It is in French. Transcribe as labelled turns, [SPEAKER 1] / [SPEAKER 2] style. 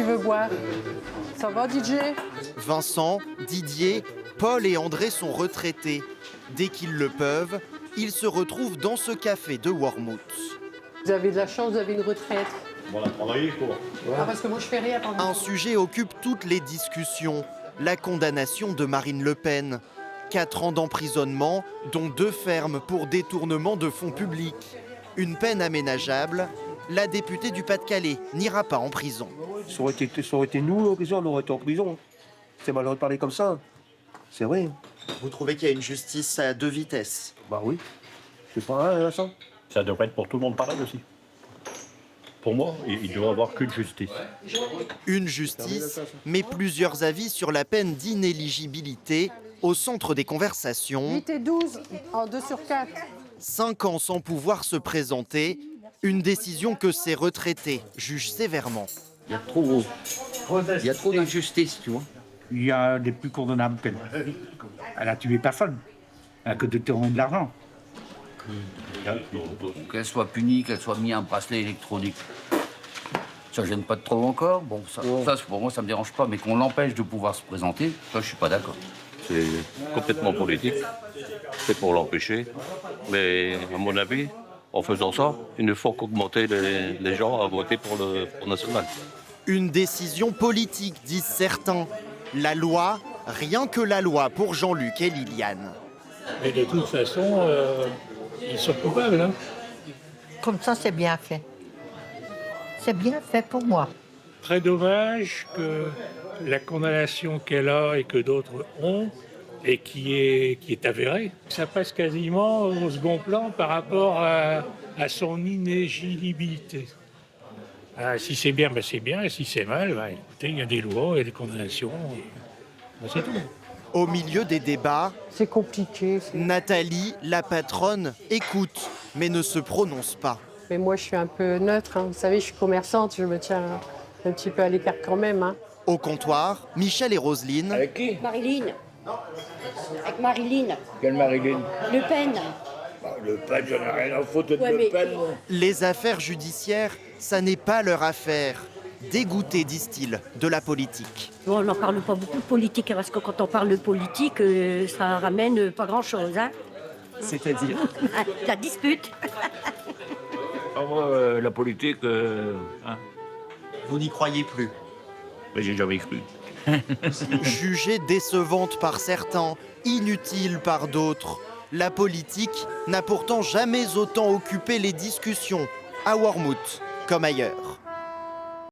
[SPEAKER 1] tu veux boire? Ça va, DJ?
[SPEAKER 2] Vincent, Didier, Paul et André sont retraités. Dès qu'ils le peuvent, ils se retrouvent dans ce café de Wormhout.
[SPEAKER 1] Vous avez de la chance, vous avez une retraite.
[SPEAKER 3] On a travaillé, quoi.
[SPEAKER 1] Ah, parce que moi, je fais rien pendant
[SPEAKER 2] Un sujet occupe toutes les discussions, la condamnation de Marine Le Pen. 4 ans d'emprisonnement, dont 2 fermes pour détournement de fonds publics. Une peine aménageable, la députée du Pas-de-Calais n'ira pas en prison.
[SPEAKER 4] Ça aurait été nous en prison, on aurait été en prison. C'est malheureux de parler comme ça. C'est vrai.
[SPEAKER 2] Vous trouvez qu'il y a une justice à 2 vitesses?
[SPEAKER 4] Bah oui. C'est pas un, Vincent.
[SPEAKER 3] Ça devrait être pour tout le monde pareil aussi. Pour moi, il ne doit y avoir qu'une justice.
[SPEAKER 2] Une justice, mais plusieurs avis sur la peine d'inéligibilité au centre des conversations.
[SPEAKER 1] 8 et 12, en 2 sur 4.
[SPEAKER 2] 5 ans sans pouvoir se présenter, une décision que ces retraités jugent sévèrement.
[SPEAKER 5] Il y a trop d'injustice, tu vois.
[SPEAKER 6] Il y a des plus condamnables peines. Elle a tué personne. Elle a que détourné de l'argent.
[SPEAKER 5] Qu'elle soit punie, qu'elle soit mise un bracelet électronique. Ça gêne pas trop encore. Bon, ça pour moi, ça me dérange pas. Mais qu'on l'empêche de pouvoir se présenter, ça, je suis pas d'accord.
[SPEAKER 7] C'est complètement politique. C'est pour l'empêcher. Mais à mon avis, en faisant ça, il ne faut qu'augmenter les gens à voter pour le Front National.
[SPEAKER 2] Une décision politique, disent certains. La loi, rien que la loi pour Jean-Luc et Liliane.
[SPEAKER 8] Mais de toute façon, ils sont coupables. Hein.
[SPEAKER 9] Comme ça, c'est bien fait. C'est bien fait pour moi.
[SPEAKER 8] Très dommage que la condamnation qu'elle a et que d'autres ont, et qui est avérée, ça passe quasiment au second plan par rapport à son inéligibilité. Si c'est bien, ben c'est bien, et si c'est mal, ben, écoutez, il y a des lois, il y a des condamnations, ben c'est tout.
[SPEAKER 2] Au milieu des débats,
[SPEAKER 1] C'est compliqué.
[SPEAKER 2] Nathalie, la patronne, écoute, mais ne se prononce pas.
[SPEAKER 1] Mais moi, je suis un peu neutre. Hein. Vous savez, je suis commerçante, je me tiens un petit peu à l'écart quand même. Hein.
[SPEAKER 2] Au comptoir, Michel et Roselyne,
[SPEAKER 10] Avec qui?
[SPEAKER 11] Marilyn. Avec Marilyn.
[SPEAKER 10] Quelle Marilyn?
[SPEAKER 11] Le Pen.
[SPEAKER 10] Le Pen, j'en ai rien à foutre de
[SPEAKER 11] Ouais,
[SPEAKER 10] Le
[SPEAKER 11] mais-
[SPEAKER 10] Pen, moi.
[SPEAKER 2] les affaires judiciaires, ça n'est pas leur affaire. Dégoûtés, disent-ils, de la politique.
[SPEAKER 11] Bon, on n'en parle pas beaucoup de politique, hein, parce que quand on parle de politique, ça ramène pas grand-chose. Hein.
[SPEAKER 4] C'est-à-dire.
[SPEAKER 11] La dispute.
[SPEAKER 7] Moi, la politique,
[SPEAKER 2] Vous n'y croyez plus.
[SPEAKER 7] mais j'ai jamais cru.
[SPEAKER 2] Jugée décevante par certains, inutile par d'autres, la politique n'a pourtant jamais autant occupé les discussions, à Wormhout comme ailleurs.